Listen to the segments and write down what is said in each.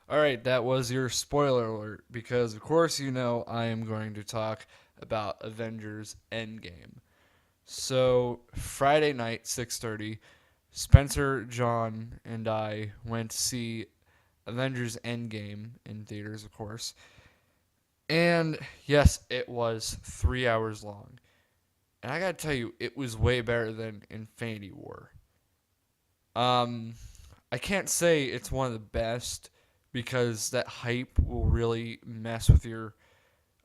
All right, that was your spoiler alert because, of course, you know I am going to talk about Avengers Endgame. So Friday night, 6:30, Spencer, John, and I went to see Avengers Endgame in theaters, of course. And yes, it was 3 hours long. And I gotta tell you, it was way better than Infinity War. Um, I can't say it's one of the best because that hype will really mess with your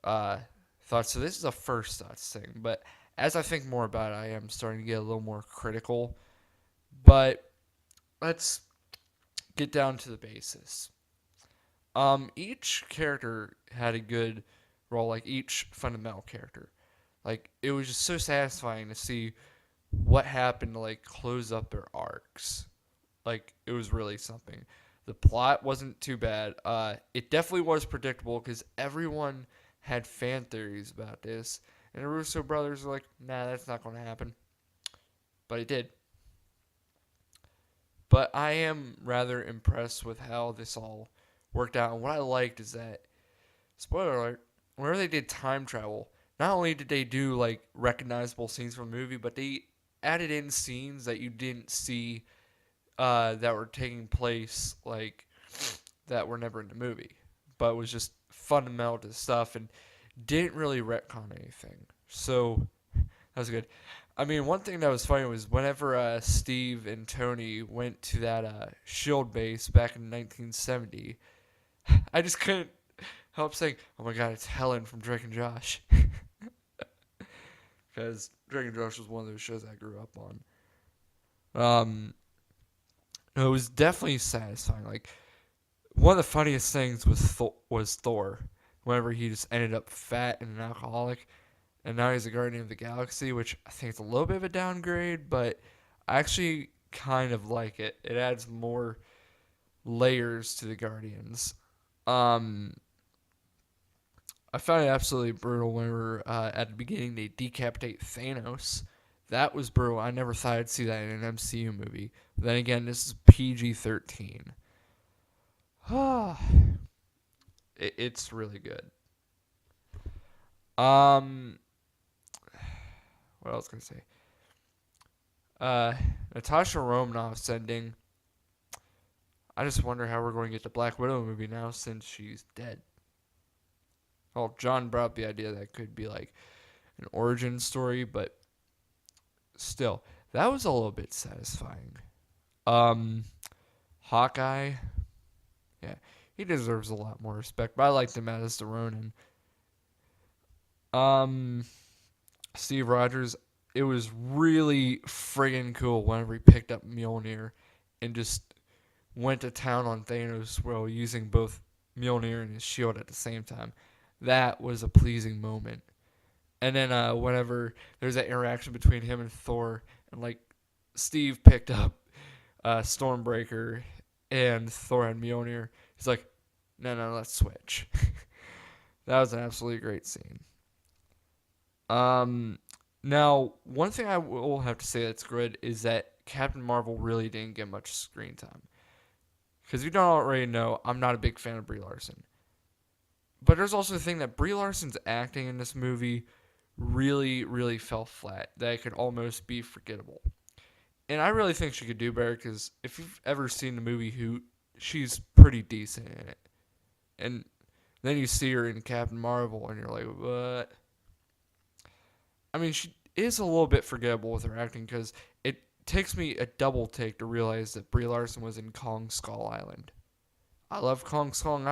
uh, thoughts. So this is a first thoughts thing, but as I think more about it, I am starting to get a little more critical. But let's get down to the basis. Each character had a good role, like each fundamental character. Like it was just so satisfying to see what happened to like close up their arcs. Like it was really something. The plot wasn't too bad. It definitely was predictable because everyone had fan theories about this, and the Russo brothers were like, "Nah, that's not going to happen," but it did. But I am rather impressed with how this all worked out. And what I liked is that, spoiler alert, whenever they did time travel, not only did they do like recognizable scenes from the movie, but they added in scenes that you didn't see that were taking place like that were never in the movie, but was just fundamental to stuff and didn't really retcon anything. So that was good. I mean, one thing that was funny was whenever Steve and Tony went to that Shield base back in 1970, I just couldn't help saying, "Oh my God, it's Helen from Drake and Josh," because Drake and Josh was one of those shows I grew up on. Um, it was definitely satisfying. Like one of the funniest things was Thor, whenever he just ended up fat and an alcoholic, and now he's a Guardian of the Galaxy, which I think is a little bit of a downgrade, but I actually kind of like it. It adds more layers to the Guardians. Um, I found it absolutely brutal whenever at the beginning they decapitate Thanos. That was brutal. I never thought I'd see that in an MCU movie. But then again, this is PG-13. It's really good. Um, what else can I say? Uh, Natasha Romanoff's ending. I just wonder how we're going to get the Black Widow movie now since she's dead. Well, John brought up the idea that it could be like an origin story, but still, that was a little bit satisfying. Um, Hawkeye, yeah, he deserves a lot more respect, but I liked him as the Ronin. Um, Steve Rogers, it was really friggin' cool whenever he picked up Mjolnir and just went to town on Thanos while using both Mjolnir and his shield at the same time. That was a pleasing moment. And then whenever there's that interaction between him and Thor, and like Steve picked up Stormbreaker and Thor and Mjolnir, he's like, no, let's switch. That was an absolutely great scene. Um, Now one thing I will have to say that's good is that Captain Marvel really didn't get much screen time. Because if you don't already know, I'm not a big fan of Brie Larson. But there's also the thing that Brie Larson's acting in this movie really fell flat. That it could almost be forgettable. And I really think she could do better because if you've ever seen the movie Hoot, she's pretty decent in it. And then you see her in Captain Marvel and you're like, what? I mean, she is a little bit forgettable with her acting because it takes me a double take to realize that Brie Larson was in Kong Skull Island. I love Kong Skull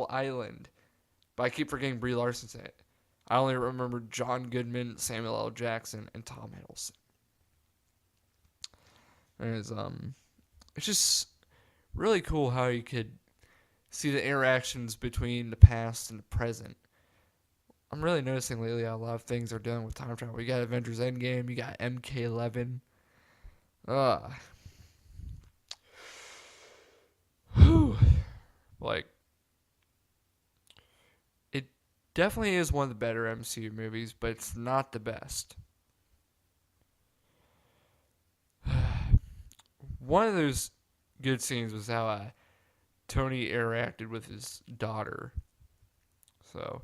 Island, but I keep forgetting Brie Larson's in it. I only remember John Goodman, Samuel L. Jackson, and Tom Hiddleston. And it's just really cool how you could see the interactions between the past and the present. I'm really noticing lately how a lot of things are dealing with time travel. You got Avengers Endgame, you got MK11. Ugh. Whew. Like, it definitely is one of the better MCU movies, but it's not the best. One of those good scenes was how Tony interacted with his daughter. So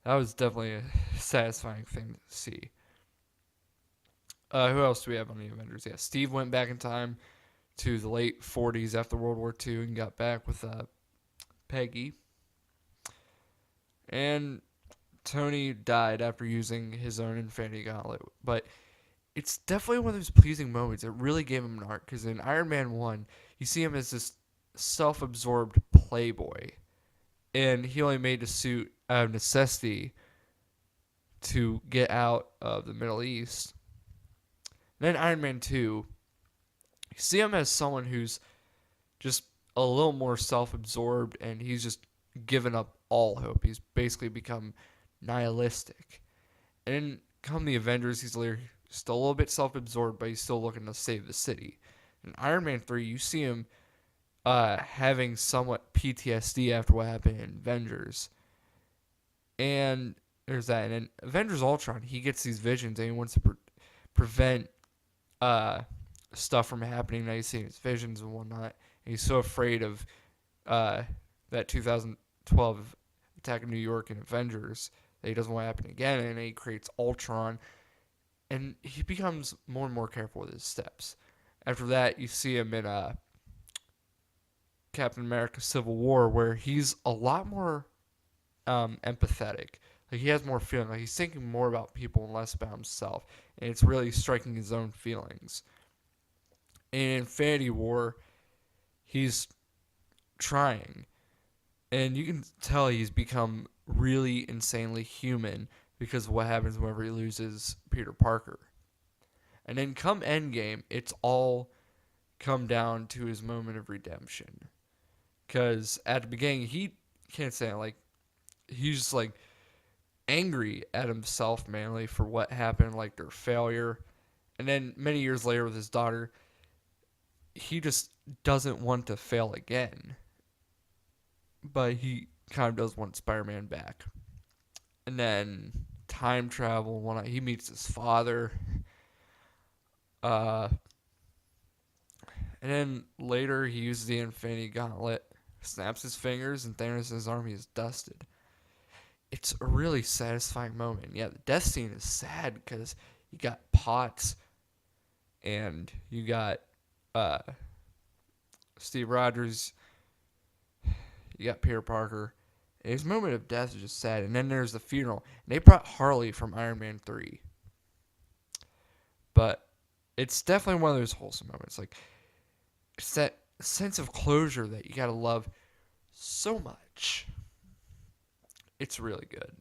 that was definitely a satisfying thing to see. Who else do we have on the Avengers? Yeah, Steve went back in time to the late 40s after World War II and got back with Peggy. And Tony died after using his own Infinity Gauntlet. But it's definitely one of those pleasing moments. It really gave him an arc because in Iron Man 1, you see him as this self absorbed playboy. And he only made the suit out of necessity to get out of the Middle East. And then Iron Man 2, you see him as someone who's just a little more self absorbed and he's just given up all hope. He's basically become nihilistic. And then come the Avengers, he's still a little bit self absorbed, but he's still looking to save the city. In Iron Man 3, you see him having somewhat PTSD after what happened in Avengers. And there's that. And in Avengers Ultron, he gets these visions and he wants to prevent stuff from happening that he's seeing his visions and whatnot. And he's so afraid of that 2012 attack in New York and Avengers that he doesn't want to happen again. And he creates Ultron. And he becomes more and more careful with his steps. After that, you see him in Captain America Civil War, where he's a lot more empathetic. Like, he has more feeling. Like, he's thinking more about people and less about himself. And it's really striking his own feelings. In Infinity War, he's trying. And you can tell he's become really insanely human because of what happens whenever he loses Peter Parker. And then come Endgame, it's all come down to his moment of redemption. Because at the beginning, he can't say it, like, he's just like angry at himself mainly for what happened, like their failure. And then many years later with his daughter, he just doesn't want to fail again. But he kind of does want Spider-Man back. And then time travel, he meets his father. And then later he uses the Infinity Gauntlet, snaps his fingers, and Thanos' army is dusted. It's a really satisfying moment. Yeah, the death scene is sad because you got Potts and you got Steve Rogers, you got Peter Parker. And his moment of death is just sad. And then there's the funeral. And they brought Harley from Iron Man 3. But it's definitely one of those wholesome moments. Like, it's that sense of closure that you gotta love so much. It's really good.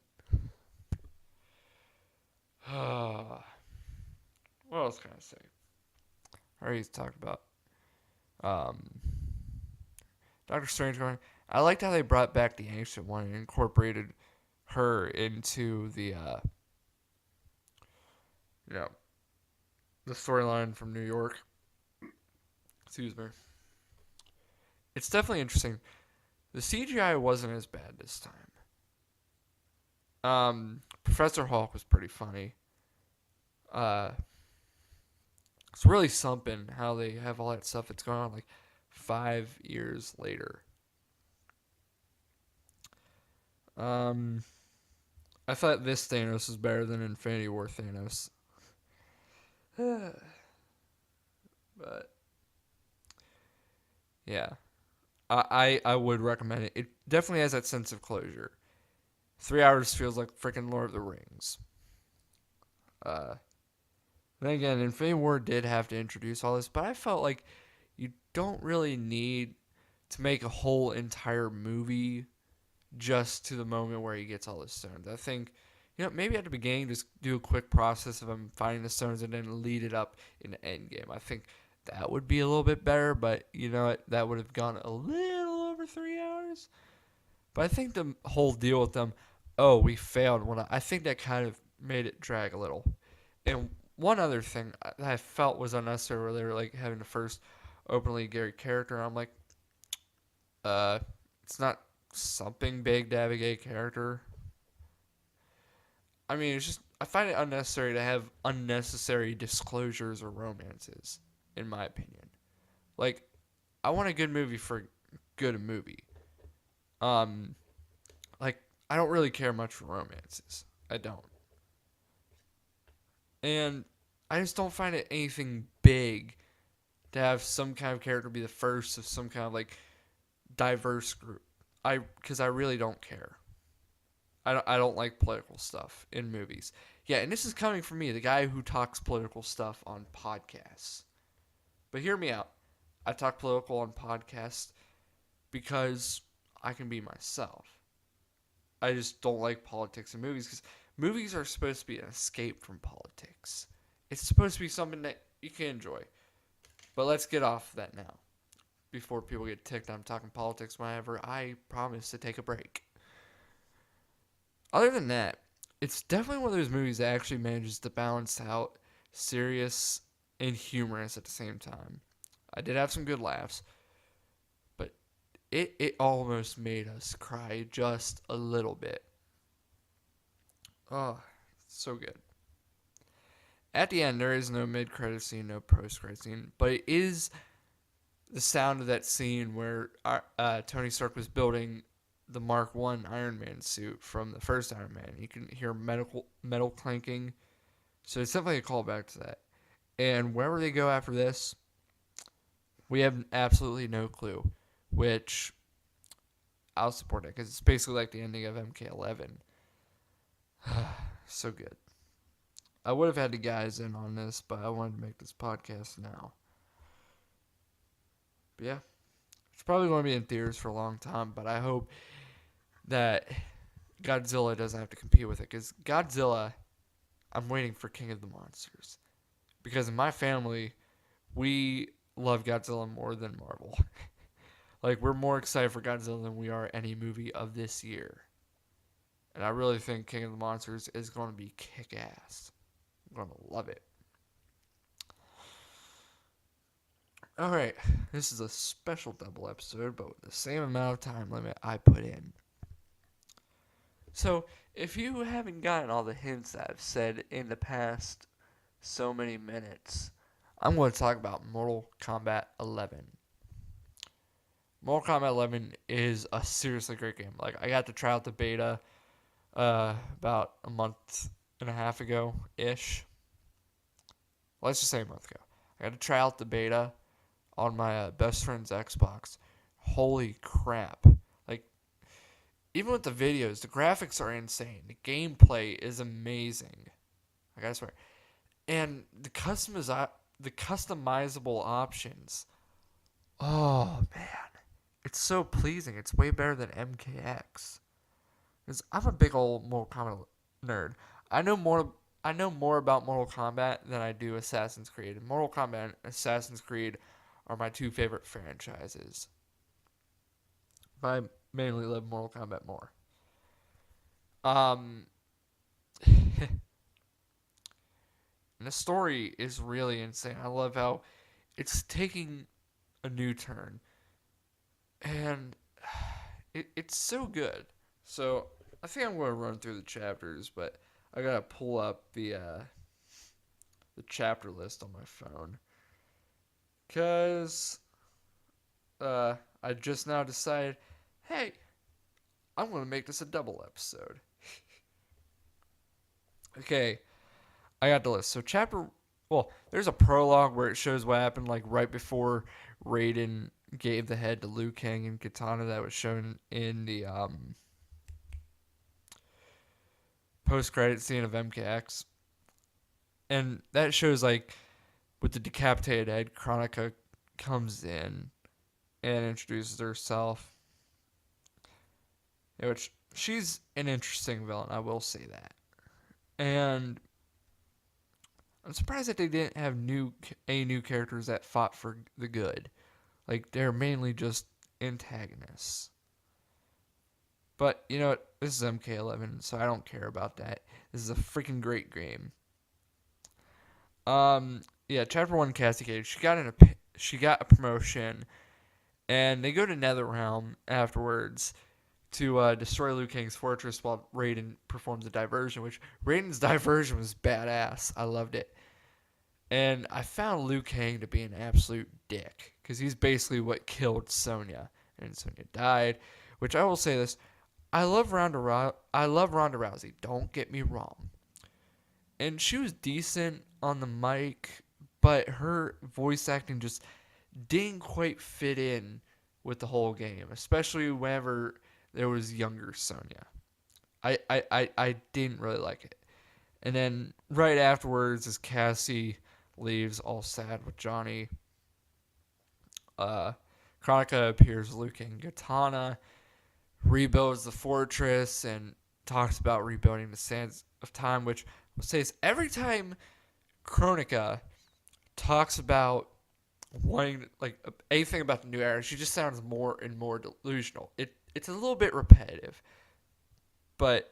What else can I say? I already talked about Doctor Strange going. I liked how they brought back the Ancient One and incorporated her into the the storyline from New York. Excuse me. It's definitely interesting. The CGI wasn't as bad this time. Professor Hulk was pretty funny. It's really something how they have all that stuff that's going on like 5 years later. I thought this Thanos was better than Infinity War Thanos. But yeah, I would recommend it. It definitely has that sense of closure. 3 hours feels like freaking Lord of the Rings. Then again, Infinity War did have to introduce all this, but I felt like you don't really need to make a whole entire movie just to the moment where he gets all the stones. I think, maybe at the beginning, just do a quick process of him finding the stones and then lead it up in the Endgame. I think that would be a little bit better, but that would have gone a little over 3 hours. But I think the whole deal with them, we failed. I think that kind of made it drag a little. And one other thing that I felt was unnecessary where they were like having the first openly gay character. I'm like, it's not something big to have a gay character. I mean, I find it unnecessary to have unnecessary disclosures or romances, in my opinion. Like, I want a good movie for good movie. Um, like I don't really care much for romances. I don't, and I just don't find it anything big to have some kind of character be the first of some kind of like diverse group. Because I really don't care. I don't like political stuff in movies. Yeah, and this is coming from me, the guy who talks political stuff on podcasts. But hear me out. I talk political on podcasts because I can be myself. I just don't like politics in movies because movies are supposed to be an escape from politics. It's supposed to be something that you can enjoy. But let's get off that now before people get ticked. I'm talking politics whenever I promise to take a break. Other than that, it's definitely one of those movies that actually manages to balance out serious and humorous at the same time. I did have some good laughs, but it almost made us cry just a little bit. Oh, so good. At the end, there is no mid-credit scene, no post-credit scene, but it is the sound of that scene where Tony Stark was building the Mark I Iron Man suit from the first Iron Man. You can hear metal clanking. So it's definitely a callback to that. And wherever they go after this, we have absolutely no clue. Which I'll support it because it's basically like the ending of MK11. So good. I would have had the guys in on this, but I wanted to make this podcast now. But yeah, it's probably going to be in theaters for a long time, but I hope that Godzilla doesn't have to compete with it. Because Godzilla, I'm waiting for King of the Monsters. Because in my family, we love Godzilla more than Marvel. Like, we're more excited for Godzilla than we are any movie of this year. And I really think King of the Monsters is going to be kick-ass. I'm going to love it. Alright, this is a special double episode, but with the same amount of time limit I put in. So, if you haven't gotten all the hints I've said in the past so many minutes, I'm going to talk about Mortal Kombat 11. Mortal Kombat 11 is a seriously great game. Like, I got to try out the beta about a month and a half ago-ish. Let's just say a month ago. I got to try out the beta on my best friend's Xbox. Holy crap. Like, even with the videos, the graphics are insane. The gameplay is amazing. Like, I swear. And the customizable options. Oh, man. It's so pleasing. It's way better than MKX. Because I'm a big old Mortal Kombat nerd. I know more about Mortal Kombat than I do Assassin's Creed. And Mortal Kombat and Assassin's Creed are my two favorite franchises. But I mainly love Mortal Kombat more. And the story is really insane. I love how it's taking a new turn. And it's so good. So I think I'm going to run through the chapters, but I got to pull up the chapter list on my phone. Because I just now decided, hey, I'm going to make this a double episode. Okay, I got the list. So there's a prologue where it shows what happened like right before Raiden gave the head to Liu Kang and Katana. That was shown in the post-credit scene of MKX. And that shows like with the decapitated head, Kronika comes in and introduces herself. Which she's an interesting villain, I will say that. And I'm surprised that they didn't have any new characters that fought for the good. Like, they're mainly just antagonists. But, you know what? This is MK11, so I don't care about that. This is a freaking great game. Yeah, Chapter 1, Cassie Cage. She got a promotion, and they go to Netherrealm afterwards to destroy Liu Kang's fortress while Raiden performs a diversion, which Raiden's diversion was badass. I loved it. And I found Liu Kang to be an absolute dick, because he's basically what killed Sonya. and Sonya died. Which I will say this: I love Ronda Rousey. Don't get me wrong, and she was decent on the mic, but her voice acting just didn't quite fit in with the whole game, especially whenever there was younger Sonya. I didn't really like it. And then right afterwards, as Cassie leaves, all sad with Johnny, uh, Kronika appears Liu Kang Katana, rebuilds the fortress, and talks about rebuilding the sands of time, which will say is every time Kronika talks about wanting like anything about the new era, she just sounds more and more delusional. It's a little bit repetitive, but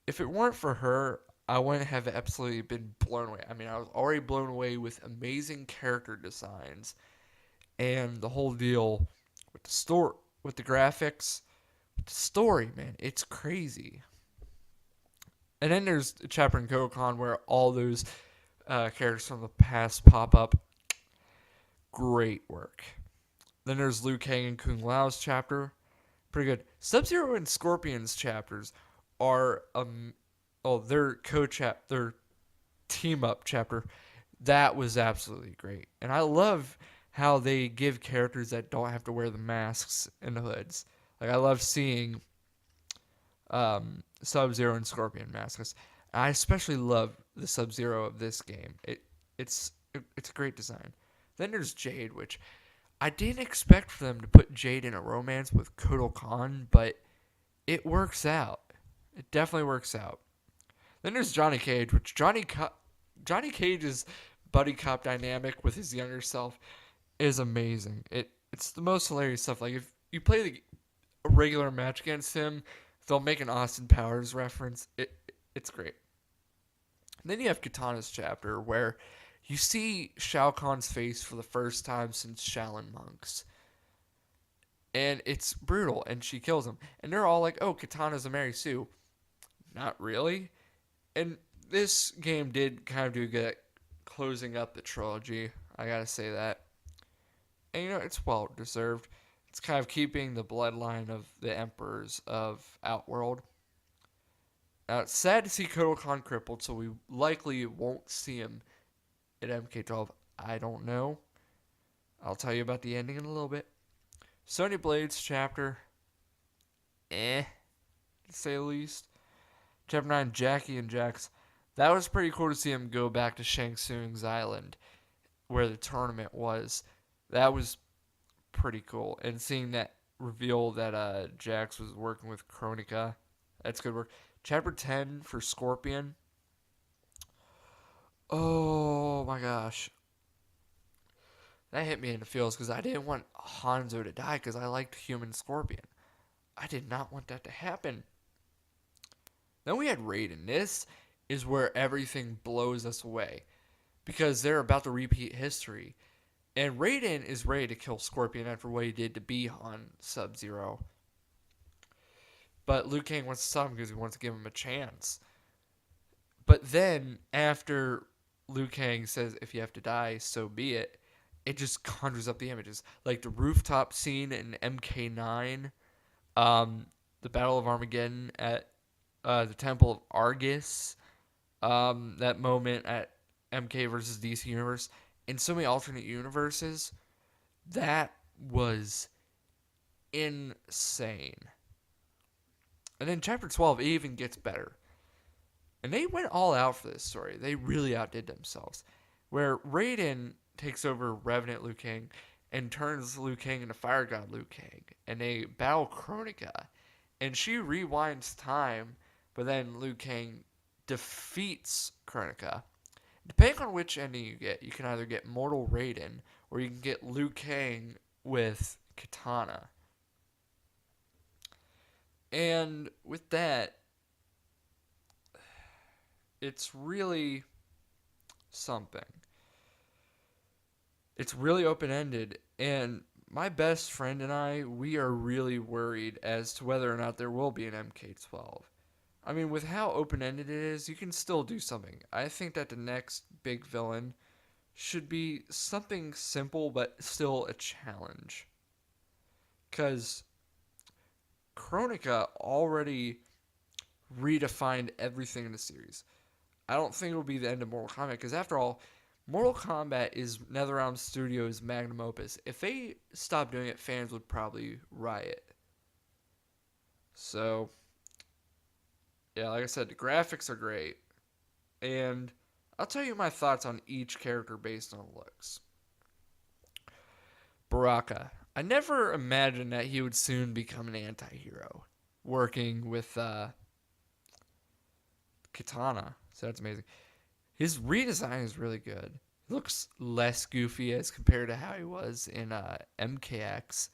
if it weren't for her, I wouldn't have absolutely been blown away. I mean, I was already blown away with amazing character designs and the whole deal with the story, with the graphics, with the story. Man, it's crazy. And then there's a chapter in Kokon where all those characters from the past pop up. Great work. Then there's Liu Kang and Kung Lao's chapter. Pretty good. Sub-Zero and Scorpion's chapters are their team up chapter. That was absolutely great. And I love how they give characters that don't have to wear the masks and the hoods. Like I love seeing Sub-Zero and Scorpion masks. I especially love the Sub-Zero of this game. It's a great design. Then there's Jade, which I didn't expect for them to put Jade in a romance with Kotal Khan, but it works out. It definitely works out. Then there's Johnny Cage, which Johnny Cage's buddy cop dynamic with his younger self is amazing. It's the most hilarious stuff. Like if you play a regular match against him, they'll make an Austin Powers reference. It's great. And then you have Katana's chapter where you see Shao Kahn's face for the first time since Shaolin Monks. And it's brutal, and she kills him. And they're all like, oh, Katana's a Mary Sue. Not really. And this game did kind of do good at closing up the trilogy. I gotta say that. And it's well deserved. It's kind of keeping the bloodline of the emperors of Outworld. Now, it's sad to see Kotal Khan crippled, so we likely won't see him at MK12. I don't know. I'll tell you about the ending in a little bit. Sonya Blade's chapter, to say the least. Chapter 9, Jackie and Jax. That was pretty cool to see him go back to Shang Tsung's island, where the tournament was. That was pretty cool. And seeing that reveal that Jax was working with Kronika, that's good work. Chapter 10 for Scorpion. Oh my gosh. That hit me in the feels because I didn't want Hanzo to die because I liked Human Scorpion. I did not want that to happen. Then we had Raiden. This is where everything blows us away because they're about to repeat history. And Raiden is ready to kill Scorpion after what he did to Bi-Han Sub-Zero. But Liu Kang wants to stop him because he wants to give him a chance. But then, after Liu Kang says, if you have to die, so be it, it just conjures up the images. Like the rooftop scene in MK9, the Battle of Armageddon at the Temple of Argus, that moment at MK versus DC Universe, in so many alternate universes, that was insane. And then Chapter 12, it even gets better. And they went all out for this story. They really outdid themselves. Where Raiden takes over Revenant Liu Kang and turns Liu Kang into Fire God Liu Kang. And they battle Kronika. And she rewinds time, but then Liu Kang defeats Kronika. Depending on which ending you can either get Mortal Raiden or you can get Liu Kang with Katana. And with that, it's really something. It's really open-ended, and my best friend and I, we are really worried as to whether or not there will be an MK12. I mean, with how open-ended it is, you can still do something. I think that the next big villain should be something simple but still a challenge. because Chronica already redefined everything in the series. I don't think it will be the end of Mortal Kombat because, after all, Mortal Kombat is NetherRealm Studios' magnum opus. If they stopped doing it, fans would probably riot. So, yeah, like I said, the graphics are great. And I'll tell you my thoughts on each character based on looks. Baraka. I never imagined that he would soon become an anti hero, working with Katana. So that's amazing. His redesign is really good. He looks less goofy as compared to how he was in MKX.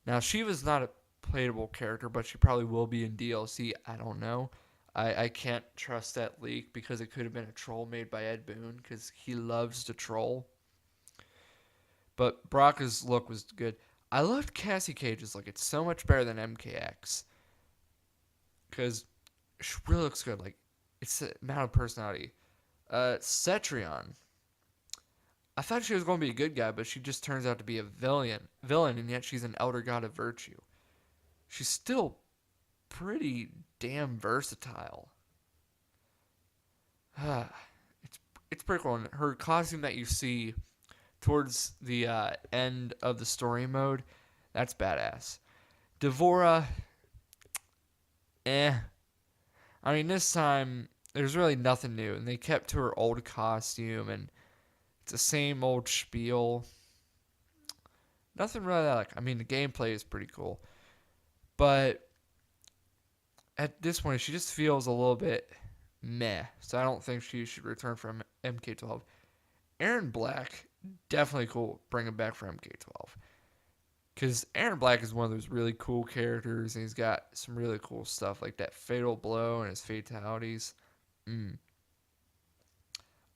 Now, Shiva's not a playable character, but she probably will be in DLC. I don't know. I can't trust that leak because it could have been a troll made by Ed Boon because he loves to troll. But Baraka's look was good. I loved Cassie Cage's look. It's so much better than MKX because she really looks good. Like, it's the amount of personality. Cetrion. I thought she was going to be a good guy, but she just turns out to be a villain, and yet she's an elder god of virtue. She's still pretty damn versatile. It's pretty cool. And her costume that you see towards the end of the story mode, that's badass. Devora, eh. I mean, this time there's really nothing new, and they kept to her old costume, and it's the same old spiel. Nothing really like. I mean, the gameplay is pretty cool, but at this point, she just feels a little bit meh. So I don't think she should return from MK12. Aaron Black, definitely cool. Bring him back for MK12. Because Aaron Black is one of those really cool characters, and he's got some really cool stuff like that fatal blow and his fatalities.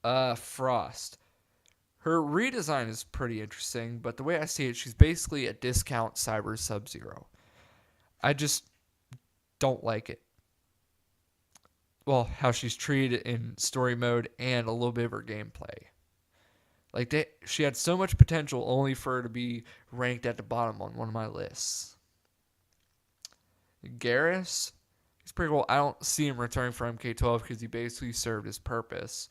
Frost. Her redesign is pretty interesting, but the way I see it, she's basically a discount Cyber Sub-Zero. I just don't like it. Well, how she's treated in story mode and a little bit of her gameplay. Like, she had so much potential only for her to be ranked at the bottom on one of my lists. Garrus, he's pretty cool. I don't see him returning for MK12 because he basically served his purpose.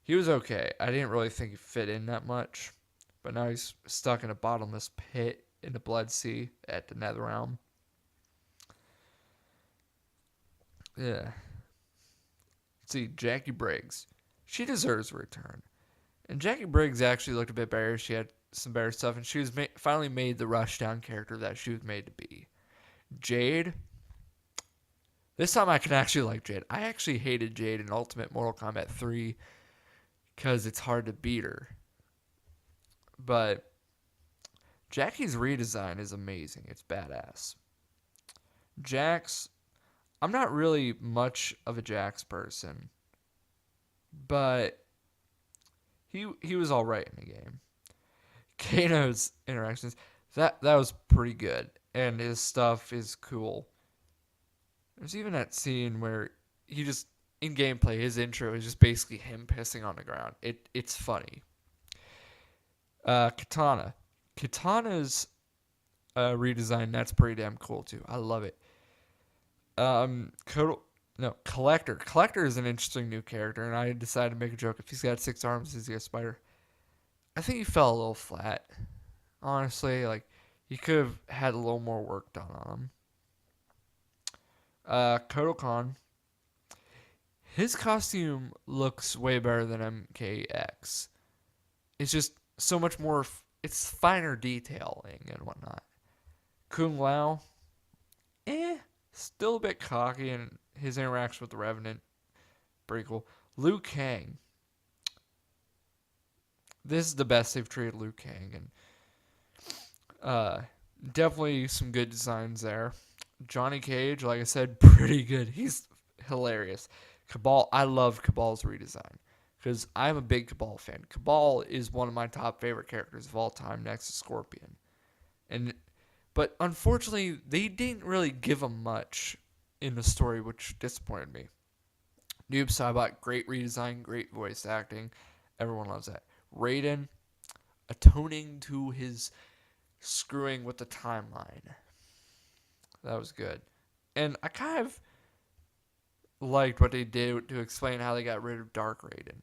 He was okay. I didn't really think he fit in that much. But now he's stuck in a bottomless pit in the Blood Sea at the NetherRealm. Yeah. Let's see, Jackie Briggs. She deserves a return. And Jackie Briggs actually looked a bit better. She had some better stuff, and she was finally made the rushdown character that she was made to be. Jade. This time I can actually like Jade. I actually hated Jade in Ultimate Mortal Kombat 3 because it's hard to beat her. But Jackie's redesign is amazing. It's badass. Jax, I'm not really much of a Jax person, but he was all right in the game. Kano's interactions, that was pretty good, and his stuff is cool. There's even that scene where he just, in gameplay, his intro is just basically him pissing on the ground. It's funny. Katana. Katana's redesign, that's pretty damn cool too. I love it. Collector. Collector is an interesting new character, and I decided to make a joke. If he's got 6 arms, he's got a spider. I think he fell a little flat. Honestly, like, he could have had a little more work done on him. Kodokan. His costume looks way better than MKX. It's just so much more. It's finer detailing and whatnot. Kung Lao. Still a bit cocky, and his interaction with the Revenant, pretty cool. Liu Kang. This is the best they've treated Liu Kang, and definitely some good designs there. Johnny Cage, like I said, pretty good. He's hilarious. Cabal, I love Cabal's redesign because I'm a big Cabal fan. Cabal is one of my top favorite characters of all time, next to Scorpion. But unfortunately, they didn't really give him much in the story, which disappointed me. Noob Saibot, great redesign, great voice acting. Everyone loves that. Raiden, atoning to his screwing with the timeline. That was good. And I kind of liked what they did to explain how they got rid of Dark Raiden.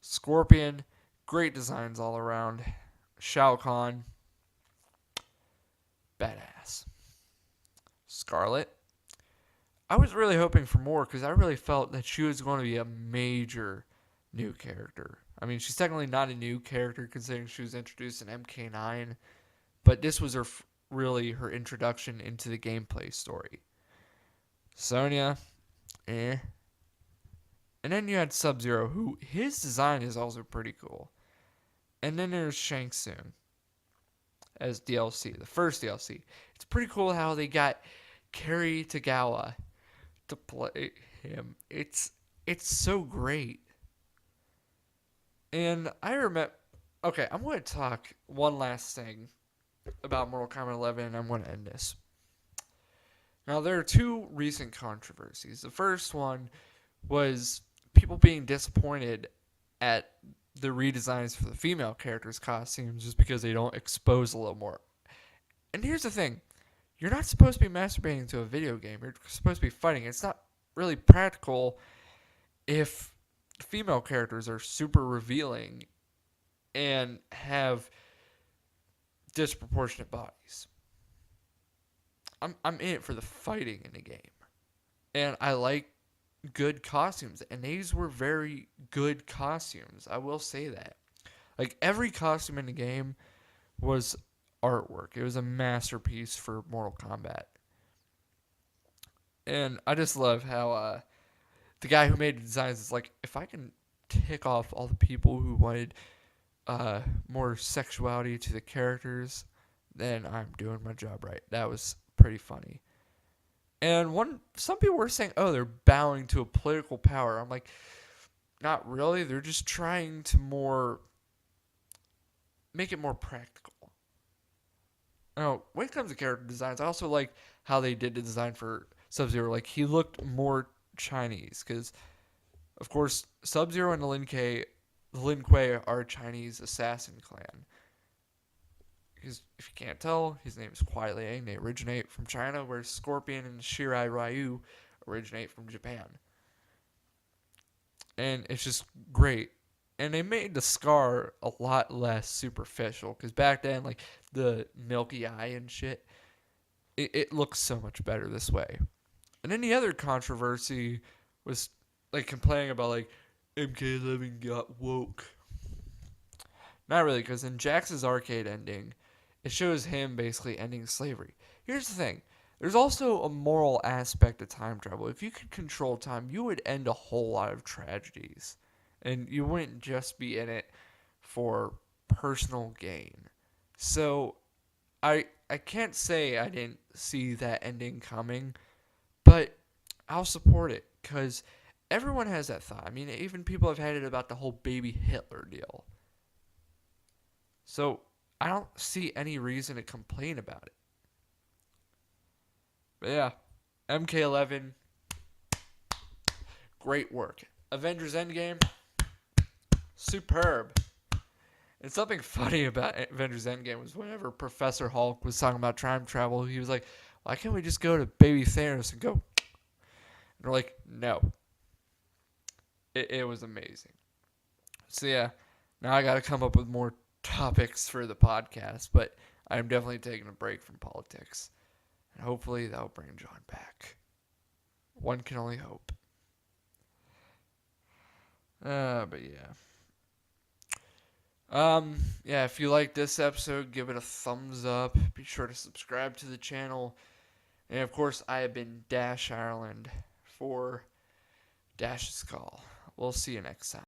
Scorpion, great designs all around. Shao Kahn, badass. Scarlet, I was really hoping for more because I really felt that she was going to be a major new character. I mean, she's technically not a new character considering she was introduced in MK9, but this was really her introduction into the gameplay story. Sonya, eh. And then you had Sub-Zero, who his design is also pretty cool. And then there's Shang Tsung as DLC, the first DLC. It's pretty cool how they got Kerry Tagawa to play him. It's so great. And I remember. Okay, I'm going to talk one last thing about Mortal Kombat 11, and I'm going to end this. Now, there are two recent controversies. The first one was people being disappointed at the redesigns for the female characters' costumes just because they don't expose a little more. And here's the thing. You're not supposed to be masturbating to a video game. You're supposed to be fighting. It's not really practical if female characters are super revealing and have disproportionate bodies. I'm in it for the fighting in the game. And I like good costumes. And these were very good costumes. I will say that. Like, every costume in the game was artwork. It was a masterpiece for Mortal Kombat. And I just love how the guy who made the designs is like, if I can tick off all the people who wanted more sexuality to the characters, then I'm doing my job right. That was pretty funny. And some people were saying, oh, they're bowing to a political power. I'm like, not really. They're just trying to make it more practical. Now, when it comes to character designs, I also like how they did the design for Sub-Zero. Like, he looked more Chinese because, of course, Sub-Zero and the Lin Kuei are a Chinese assassin clan. Because if you can't tell, his name is Kuai Liang. They originate from China, whereas Scorpion and Shirai Ryu originate from Japan. And it's just great. And they made the scar a lot less superficial. Because back then, like, the milky eye and shit, it looks so much better this way. And then the other controversy was, like, complaining about, like, MK11 got woke. Not really, because in Jax's arcade ending, it shows him basically ending slavery. Here's the thing. There's also a moral aspect to time travel. If you could control time, you would end a whole lot of tragedies. And you wouldn't just be in it for personal gain. So, I can't say I didn't see that ending coming, but I'll support it, because everyone has that thought. I mean, even people have had it about the whole baby Hitler deal. So, I don't see any reason to complain about it. But yeah, MK11, great work. Avengers Endgame, superb. And something funny about Avengers Endgame was whenever Professor Hulk was talking about time travel, he was like, why can't we just go to baby Thanos and go? And they're like, no. It was amazing. So yeah, now I got to come up with more topics for the podcast, but I'm definitely taking a break from politics. And hopefully that'll bring John back. One can only hope. But yeah. Yeah, if you like this episode, give it a thumbs up. Be sure to subscribe to the channel. And of course, I have been Dash Ireland for Dash's Call. We'll see you next time.